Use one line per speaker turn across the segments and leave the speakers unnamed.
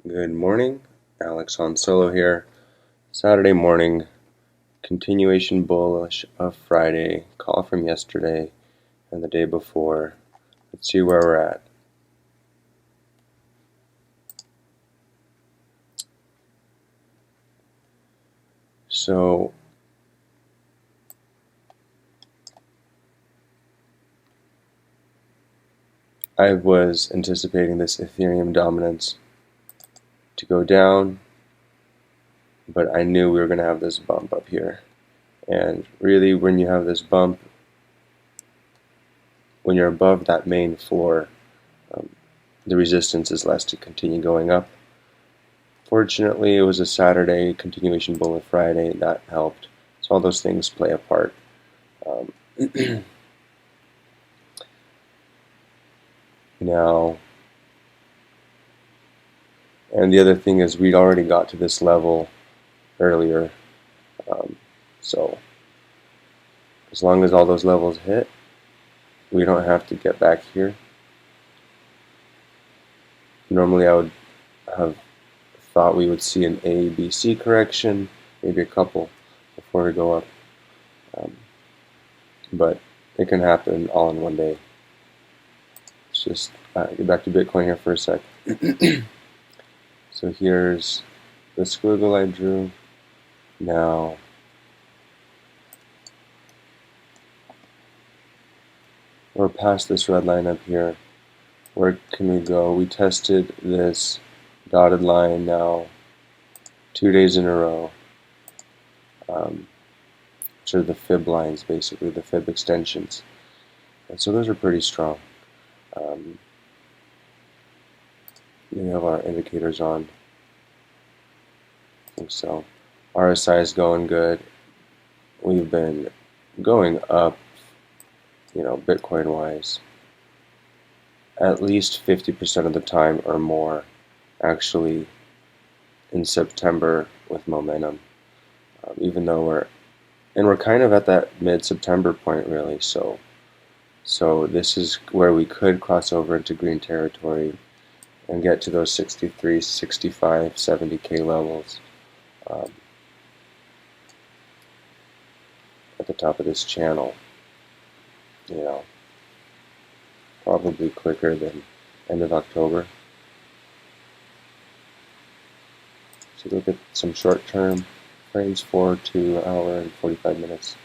Good morning, Alex on solo here. Saturday morning, continuation bullish of Friday, call from yesterday and the day before. Let's see where we're at. So, I was anticipating this Ethereum dominance to go down, but I knew we were going to have this bump up here. And really, when you have this bump, when you're above that main floor, the resistance is less to continue going up. Fortunately, it was a Saturday, continuation bull of Friday, that helped. So all those things play a part. Now, and the other thing is we'd already got to this level earlier, so as long as all those levels hit, we don't have to get back here. Normally I would have thought we would see an A, B, C correction, maybe a couple before we go up, but it can happen all in one day. Let's just get back to Bitcoin here for a sec. So here's the squiggle I drew. Now, we're past this red line up here. Where can we go? We tested this dotted line now 2 days in a row. Which are the fib lines, basically, the fib extensions. And so those are pretty strong. We have our indicators on. I think so. RSI is going good. We've been going up, Bitcoin wise, at least 50% of the time or more, actually, in September with momentum. Even though we're kind of at that mid-September point, really. So this is where we could cross over into green territory and get to those 63, 65, 70K levels at the top of this channel. Probably quicker than end of October. So look at some short-term frames, 4 to an hour and 45 minutes.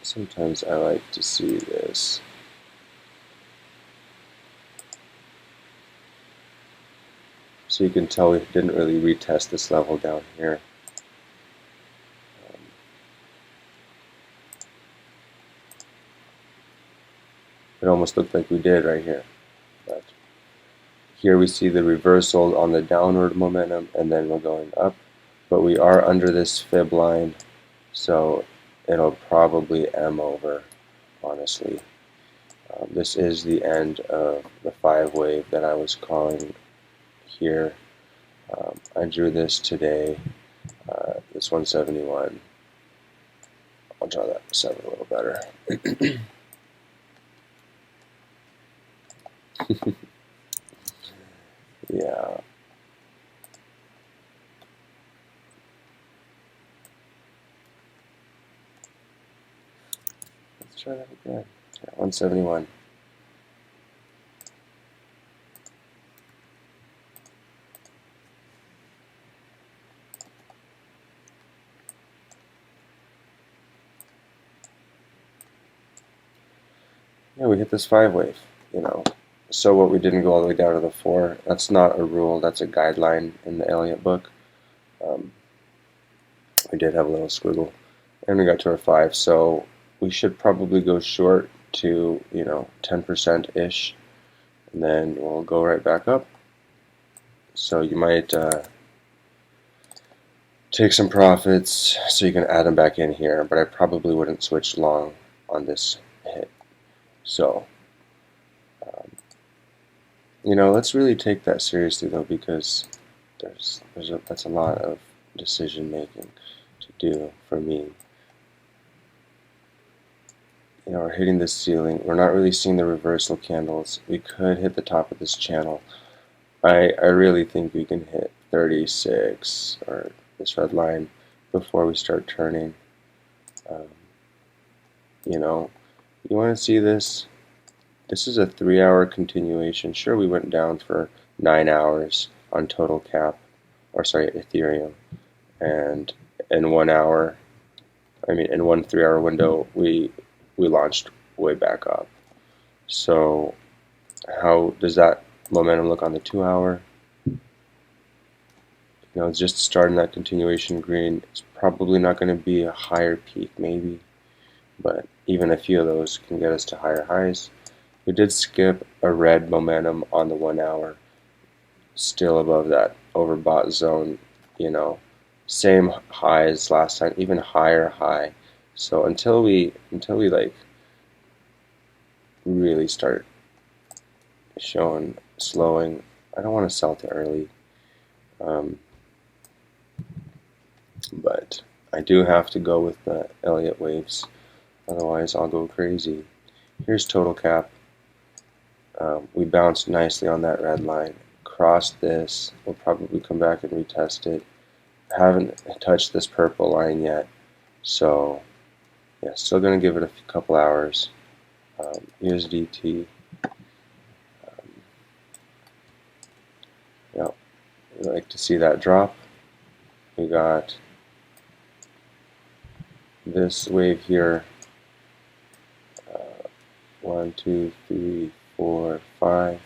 Sometimes I like to see this. So you can tell we didn't really retest this level down here. It almost looked like we did right here. But here we see the reversal on the downward momentum, and then we're going up. But we are under this fib line, so it'll probably M over, honestly. This is the end of the 5 wave that I was calling here. I drew this today, this 171. I'll draw that 7 a little better. Yeah. Let's try that again. Yeah, 171. Yeah, we hit this 5 wave, So what, we didn't go all the way down to the 4. That's not a rule, that's a guideline in the Elliott book. We did have a little squiggle. And we got to our 5, so we should probably go short to, 10%-ish. And then we'll go right back up. So you might take some profits so you can add them back in here, but I probably wouldn't switch long on this hit. So, let's really take that seriously though, because that's a lot of decision making to do for me. we're hitting the ceiling. We're not really seeing the reversal candles. We could hit the top of this channel. I really think we can hit 36 or this red line before we start turning. Um, you know, you want to see this? This is a 3-hour continuation. Sure, we went down for 9 hours on total cap, or sorry, Ethereum, and in 1 hour, in one 3-hour window, we launched way back up. So, how does that momentum look on the 2-hour? It's just starting that continuation green. It's probably not going to be a higher peak, maybe, but even a few of those can get us to higher highs. We did skip a red momentum on the 1 hour, still above that overbought zone, same high as last time, even higher high. So until we like really start showing slowing, I don't want to sell too early. But I do have to go with the Elliott waves, otherwise I'll go crazy. Here's total cap. We bounced nicely on that red line. Crossed this. We'll probably come back and retest it. Haven't touched this purple line yet, so yeah, still gonna give it a couple hours. Here's DT. Yeah, we like to see that drop. We got this wave here. 1, 2, 3, 4, 5.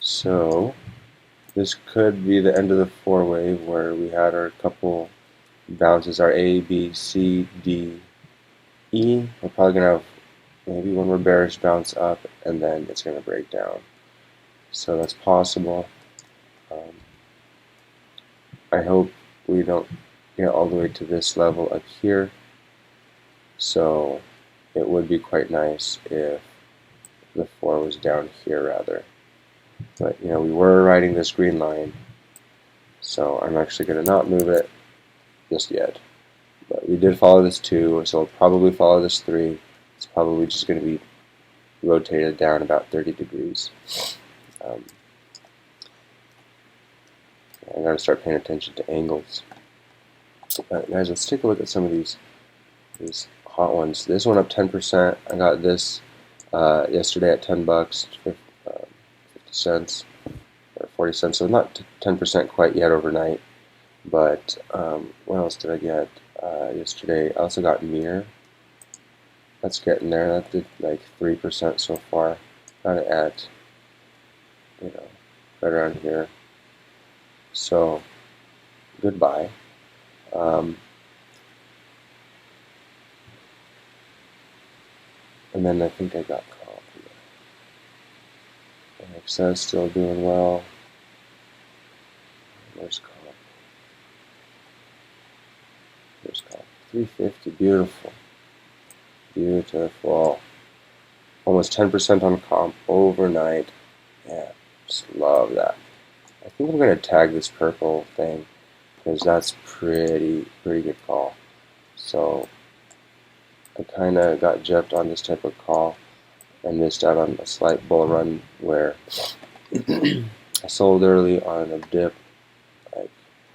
So this could be the end of the 4-wave where we had our couple bounces, our A, B, C, D, E. We're probably going to have maybe one more bearish bounce up, and then it's going to break down. So that's possible. I hope we don't get all the way to this level up here. So it would be quite nice if the 4 was down here rather. But we were riding this green line, so I'm actually going to not move it just yet. But we did follow this 2, so we'll probably follow this 3. It's probably just going to be rotated down about 30 degrees. I got to start paying attention to angles. But guys, let's take a look at some of these hot ones. This one up 10%. I got this yesterday at $10, 50 cents or 40 cents. So not 10% quite yet overnight. But what else did I get yesterday? I also got Mir. That's getting there. That did like 3% so far. Got it at right around here. So goodbye. And then I think I got comp here. XS still doing well. Where's comp? There's comp. 350. Beautiful. Beautiful. Almost 10% on comp overnight. Yeah, just love that. I think I'm going to tag this purple thing because that's pretty good call. So I kind of got gypped on this type of call and missed out on a slight bull run where I sold early on a dip,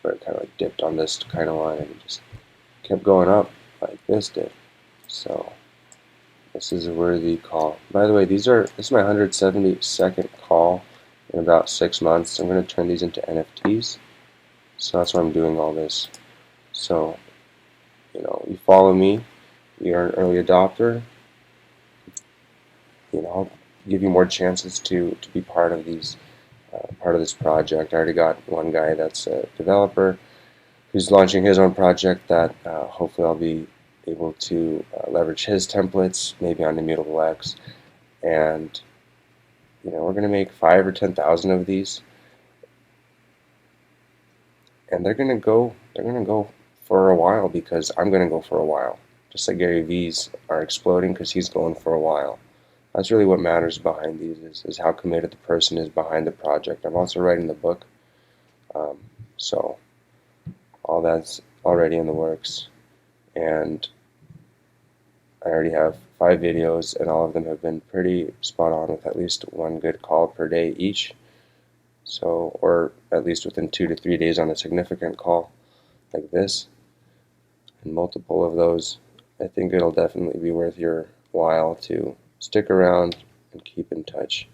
where it kind of dipped on this kind of line and just kept going up like this did. So this is a worthy call. By the way, this is my 172nd call in about 6 months. I'm going to turn these into NFTs. So that's why I'm doing all this. So, you follow me, you're an early adopter, I'll give you more chances to be part of this project. I already got one guy that's a developer who's launching his own project that hopefully I'll be able to leverage his templates, maybe on Immutable X, and we're going to make 5 or 10,000 of these, and they're going to go for a while because I'm going to go for a while. Just like Gary V's are exploding because he's going for a while. That's really what matters behind these is how committed the person is behind the project. I'm also writing the book, so all that's already in the works, and I already have 5 videos, and all of them have been pretty spot on with at least one good call per day each. So, or at least within 2 to 3 days on a significant call like this, and multiple of those. I think it'll definitely be worth your while to stick around and keep in touch.